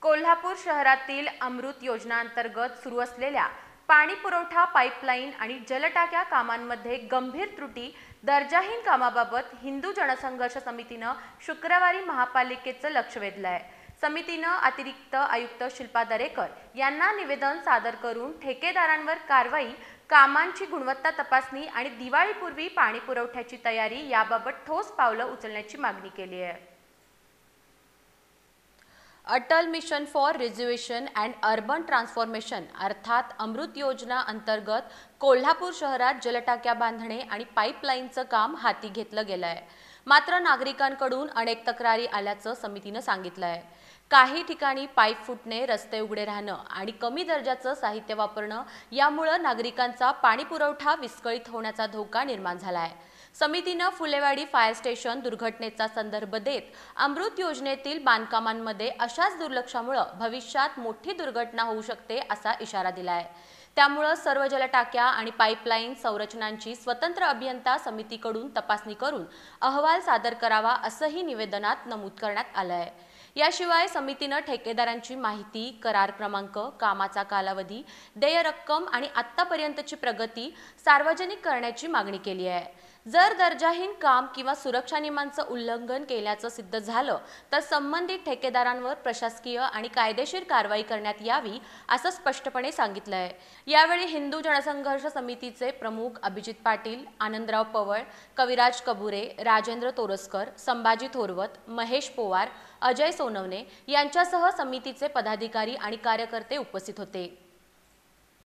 कोल्हापूर शहरातील अमृत योजनांतर्गत सुरू असलेल्या पाणी पुरवठा पाईपलाईन आणि जलटाक्या कामांमध्ये गंभीर त्रुटी दर्जाहीन कामाबाबत हिंदू जनसंघर्ष समितीनं शुक्रवारी महापालिकेचं लक्ष वेधलं आहे। समितीनं अतिरिक्त आयुक्त शिल्पा दरेकर यांना निवेदन सादर करून ठेकेदारांवर कारवाई, कामांची गुणवत्ता तपासणी आणि दिवाळीपूर्वी पाणी पुरवठ्याची तयारी याबाबत ठोस पावलं उचलण्याची मागणी केली आहे। Atal mission for rejuvenation and urban transformation अर्थात अमृत योजना अंतर्गत कोल्हापूर शहरात जलटाक्या बांधणे आणि पाईपलाईनचं काम हाती घेतलं गेलं आहे। मात्र नागरिकांकडून अनेक तक्रारी आल्याचं समितीनं सांगितलं आहे। काही ठिकाणी पाईप फुटणे, रस्ते उघडे राहणं आणि कमी दर्जाचं साहित्य वापरणं यामुळे नागरिकांचा पाणी पुरवठा विस्कळीत होण्याचा धोका निर्माण झाला आहे। समितीनं फुलेवाडी फायर स्टेशन दुर्घटनेचा संदर्भ देत अमृत योजनेतील बांधकामांमध्ये अशाच दुर्लक्षामुळे भविष्यात मोठी दुर्घटना होऊ शकते असा इशारा दिला आहे। त्यामुळे सर्व जलटाक्या आणि पाईपलाईन संरचनांची स्वतंत्र अभियंता समितीकडून तपासणी करून अहवाल सादर करावा असंही निवेदनात नमूद करण्यात आलं आहे। याशिवाय समितीनं ठेकेदारांची माहिती, करार क्रमांक, कामाचा कालावधी, देय रक्कम आणि आत्तापर्यंतची प्रगती सार्वजनिक करण्याची मागणी केली आहे। जर दर्जाहीन काम किंवा सुरक्षा नियमांचं उल्लंघन केल्याचं सिद्ध झालं तर संबंधित ठेकेदारांवर प्रशासकीय आणि कायदेशीर कारवाई करण्यात यावी असं स्पष्टपणे सांगितलं आहे। यावेळी हिंदू जनसंघर्ष समितीचे प्रमुख अभिजित पाटील, आनंदराव पवळ, कविराज कबुरे, राजेंद्र तोरसकर, संभाजी थोरवत, महेश पोवार, अजय सोनवणे यांच्यासह समितीचे पदाधिकारी आणि कार्यकर्ते उपस्थित होते।